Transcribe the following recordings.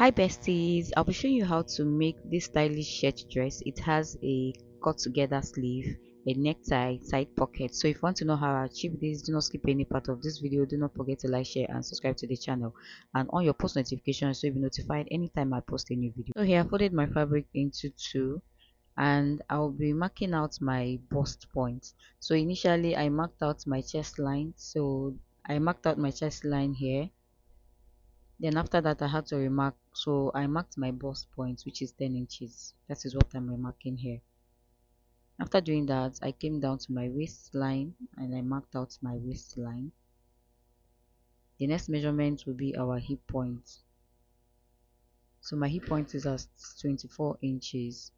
Hi besties, I'll be showing you how to make this stylish shirt dress. It has a cut together sleeve, a necktie, side pocket. So if you want to know how I achieve this, do not skip any part of this video. Do not forget to like, share and subscribe to the channel and on your post notifications so you'll be notified anytime I post a new video. So here I folded my fabric into two and I'll be marking out my bust point. So initially I marked out my chest line. So I marked out my chest line here. Then after that I had to remark, so I marked my bust point, which is 10 inches. That is what I'm remarking here. After doing that, I came down to my waistline and I marked out my waistline. The next measurement will be our hip point. So my hip point is at 24 inches.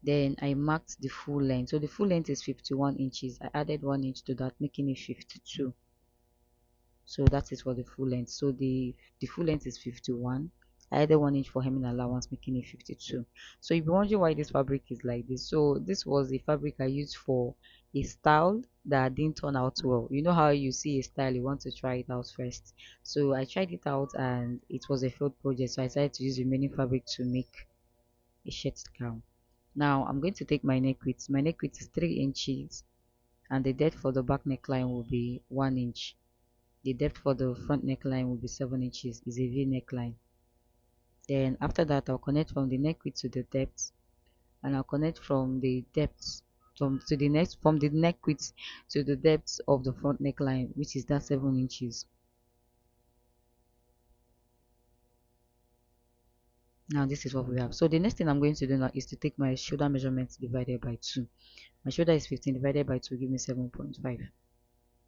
Then I marked the full length. So the full length is 51 inches. I added 1 inch to that, making it 52. So that is for the full length. So the full length is 51. I added 1 inch for hemming allowance, making it 52. So you'll be wondering why this fabric is like this. So this was the fabric I used for a style that didn't turn out well. You know how you see a style, you want to try it out first. So I tried it out and it was a failed project. So I decided to use remaining fabric to make a shirt gown. Now I'm going to take my neck width. My neck width is 3 inches and the depth for the back neckline will be 1 inch. The depth for the front neckline will be 7 inches. Is a V neckline. Then after that I'll connect from the neck width to the depth, and I'll connect from the depth from the neck width to the depth of the front neckline, which is that 7 inches. Now this is what we have. So the next thing I'm going to do now is to take my shoulder measurements divided by 2. My shoulder is 15 divided by 2 give me 7.5.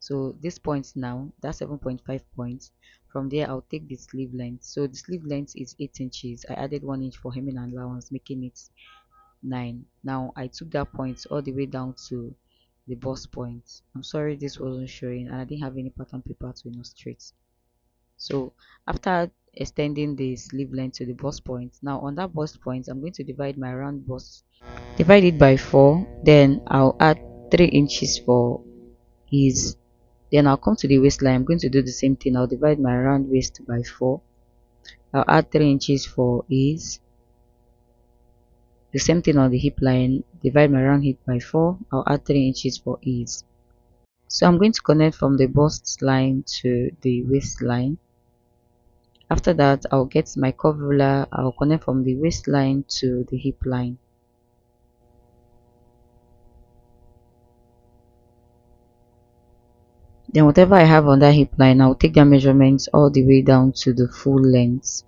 So this point now, that's 7.5 points. From there I'll take the sleeve length. So the sleeve length is 8 inches. I added 1 inch for hemming and allowance, making it 9. Now I took that point all the way down to the bust point. I'm sorry this wasn't showing and I didn't have any pattern paper to illustrate. So after extending the sleeve length to the bust point, now on that bust point I'm going to divide my round bust, divide it by 4. Then I'll add 3 inches for ease. Then I'll come to the waistline. I'm going to do the same thing. I'll divide my round waist by 4. I'll add 3 inches for ease. The same thing on the hip line. Divide my round hip by 4. I'll add 3 inches for ease. So I'm going to connect from the bust line to the waistline. After that, I'll get my curve ruler. I'll connect from the waistline to the hip line. Then whatever I have on that hip line, I'll take their measurements all the way down to the full length.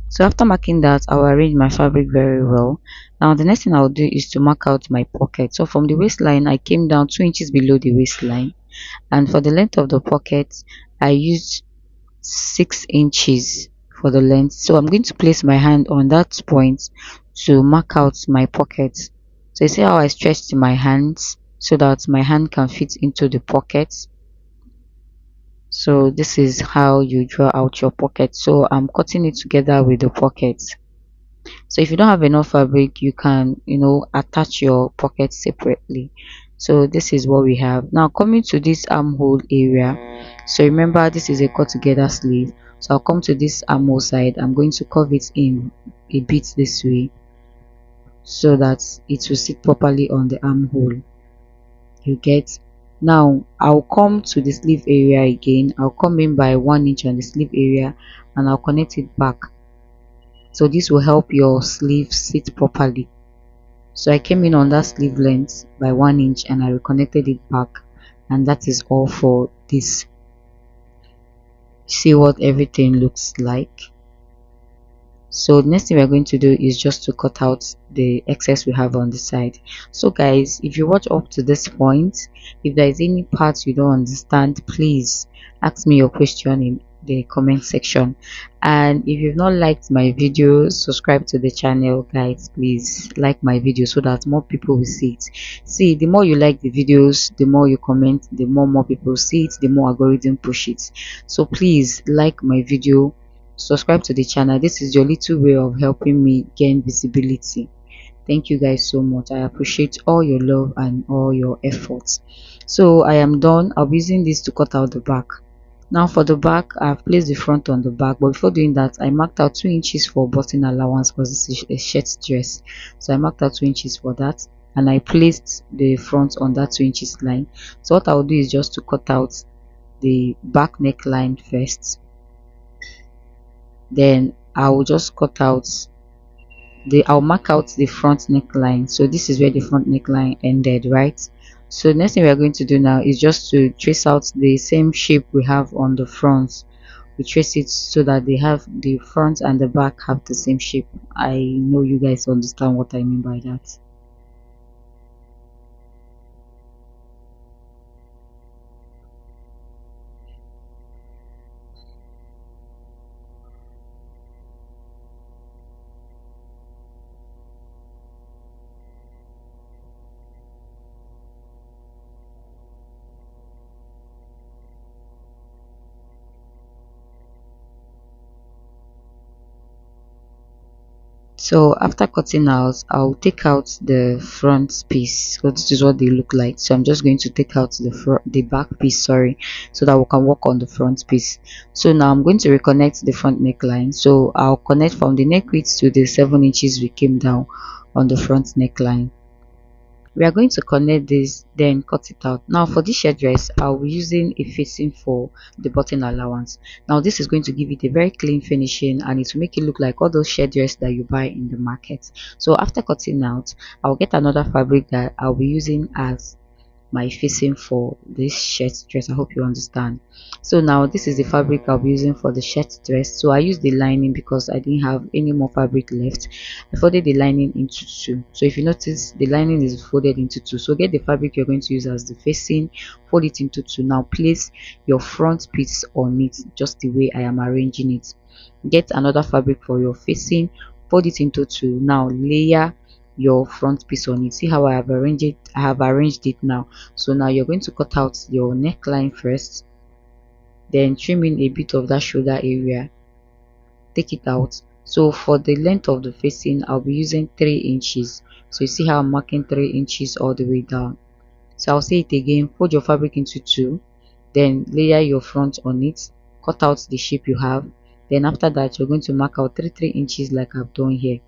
So after marking that, I'll arrange my fabric very well. Now the next thing I'll do is to mark out my pocket. So from the waistline, I came down 2 inches below the waistline, and for the length of the pocket, I used 6 inches for the length. So I'm going to place my hand on that point to mark out my pocket. So you see how I stretched my hands so that my hand can fit into the pocket. So this is how you draw out your pocket. So I'm cutting it together with the pocket. So if you don't have enough fabric, you can attach your pocket separately. So this is what we have. Now coming to this armhole area, so remember this is a cut together sleeve. So I'll come to this armhole side. I'm going to curve it in a bit this way so that it will sit properly on the armhole. You get. Now I'll come to the sleeve area again. I'll come in by 1 inch on the sleeve area and I'll connect it back. So this will help your sleeve sit properly. So I came in on that sleeve length by 1 inch and I reconnected it back, and that is all for this. See what everything looks like. So the next thing we're going to do is just to cut out the excess we have on the side. So guys, if you watch up to this point, if there is any part you don't understand, please ask me your question in the comment section. And if you've not liked my video, subscribe to the channel. Guys, please like my video so that more people will see it. See, the more you like the videos, the more you comment, the more people see it, the more algorithm push it. So please like my video, subscribe to the channel. This is your little way of helping me gain visibility. Thank you guys so much. I appreciate all your love and all your efforts. So I am done. I'll be using this to cut out the back. Now for the back, I've placed the front on the back, but before doing that, I marked out 2 inches for button allowance because this is a shirt dress. So I marked out 2 inches for that, and I placed the front on that 2 inches line. So what I'll do is just to cut out the back neckline first. Then I will just cut out I'll mark out the front neckline. So this is where the front neckline ended, right? So the next thing we are going to do now is just to trace out the same shape we have on the front. We trace it so that the front and the back have the same shape. I know you guys understand what I mean by that. So after cutting out, I'll take out the front piece. So this is what they look like. So I'm just going to take out the back piece, sorry, so that we can work on the front piece. So now I'm going to reconnect the front neckline. So I'll connect from the neck width to the 7 inches we came down on the front neckline. We are going to connect this, then cut it out. Now for this shirt dress, I'll be using a facing for the button allowance. Now this is going to give it a very clean finishing, and it will make it look like all those shirt dress that you buy in the market. So after cutting out, I'll get another fabric that I'll be using as my facing for this shirt dress. I hope you understand. So now this is the fabric I'll be using for the shirt dress. So I used the lining because I didn't have any more fabric left. I folded the lining into two. So if you notice, the lining is folded into two. So get the fabric you're going to use as the facing, fold it into two. Now place your front piece on it just the way I am arranging it. Get another fabric for your facing, fold it into two. Now layer your front piece on it. See how I have arranged it now. So now you're going to cut out your neckline first, then trim in a bit of that shoulder area, take it out. So for the length of the facing, I'll be using 3 inches. So you see how I'm marking 3 inches all the way down. So I'll say it again: fold your fabric into two, then layer your front on it, cut out the shape you have. Then after that, you're going to mark out 3 inches like I've done here,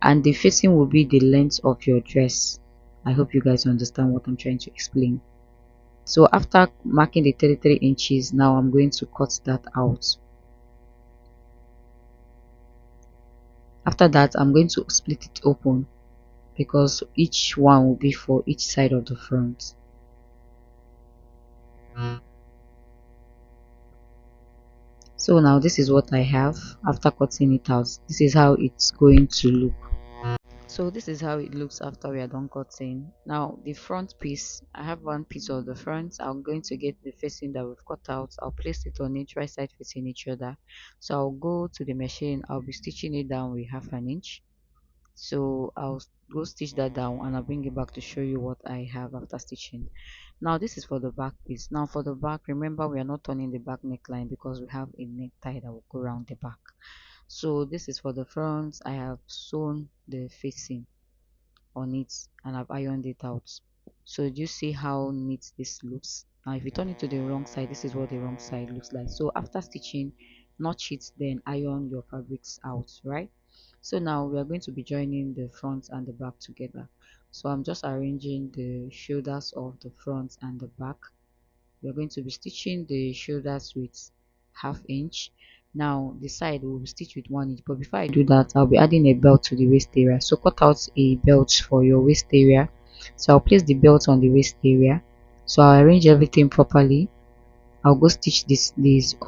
and the facing will be the length of your dress. I hope you guys understand what I'm trying to explain. So after marking the 33 inches, now I'm going to cut that out. After that, I'm going to split it open because each one will be for each side of the front. So now this is what I have after cutting it out. This is how it's going to look. So this is how it looks after we are done cutting. Now the front piece, I have one piece of the front. I'm going to get the facing that we've cut out. I'll place it on each right side facing each other. So I'll go to the machine. I'll be stitching it down with 1/2 inch. So I'll go stitch that down and I'll bring it back to show you what I have after stitching. Now this is for the back piece. Now for the back, remember we are not turning the back neckline because we have a necktie that will go around the back. So this is for the front. I have sewn the facing on it and I've ironed it out. So do you see how neat this looks? Now if you turn it to the wrong side, this is what the wrong side looks like. So after stitching, notch it, then iron your fabrics out, right? So now we are going to be joining the front and the back together. So I'm just arranging the shoulders of the front and the back. We're going to be stitching the shoulders with 1/2 inch. Now the side will be stitched with 1 inch, but before I do that, I'll be adding a belt to the waist area. So cut out a belt for your waist area. So I'll place the belt on the waist area. So I'll arrange everything properly. I'll go stitch this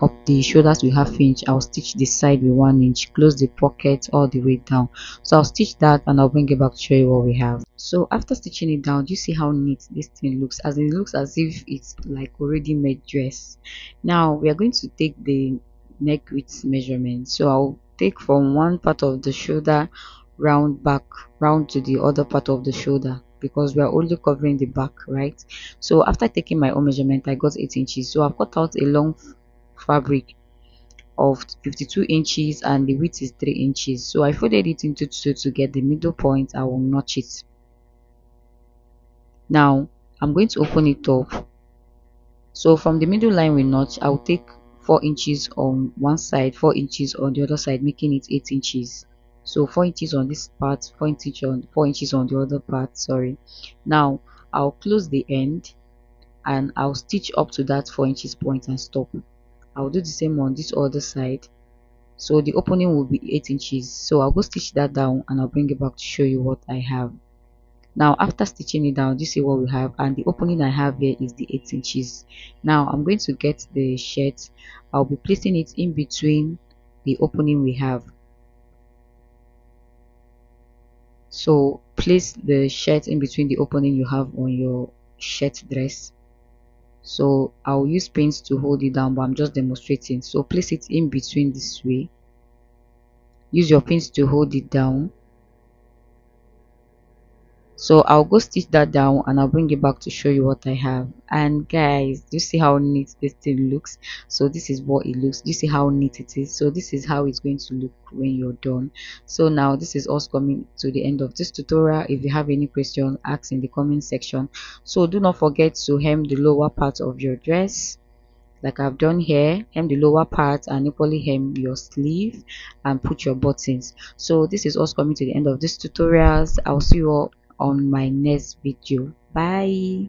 up the shoulders with 1/2 inch. I'll stitch the side with 1 inch, close the pocket all the way down. So I'll stitch that and I'll bring it back to show you what we have. So after stitching it down, do you see how neat this thing looks? As in, it looks as if it's like already made dress. Now we are going to take the neck width measurement. So I'll take from one part of the shoulder round back, round to the other part of the shoulder, because we are only covering the back, right? So after taking my own measurement, I got 8 inches. So I've cut out a long fabric of 52 inches and the width is 3 inches. So I folded it into two to get the middle point. I will notch it. Now I'm going to open it up. So from the middle line we notch, I'll take 4 inches on one side, 4 inches on the other side, making it 8 inches. So 4 inches on this part, 4 inches on the other part, sorry. Now I'll close the end and I'll stitch up to that 4 inches point and stop. I'll do the same on this other side. So the opening will be 8 inches. So I'll go stitch that down and I'll bring it back to show you what I have. Now after stitching it down, you see what we have, and the opening I have here is the 8 inches. Now I'm going to get the shirt. I'll be placing it in between the opening we have. So place the shirt in between the opening you have on your shirt dress. So I'll use pins to hold it down, but I'm just demonstrating. So place it in between this way. Use your pins to hold it down. So I'll go stitch that down and I'll bring it back to show you what I have. And guys, do you see how neat this thing looks? So this is what it looks. Do you see how neat it is? So this is how it's going to look when you're done. So now this is us coming to the end of this tutorial. If you have any question, ask in the comment section. So do not forget to hem the lower part of your dress like I've done here. Hem the lower part and equally hem your sleeve and put your buttons. So this is us coming to the end of this tutorials. I'll see you all on my next video. Bye.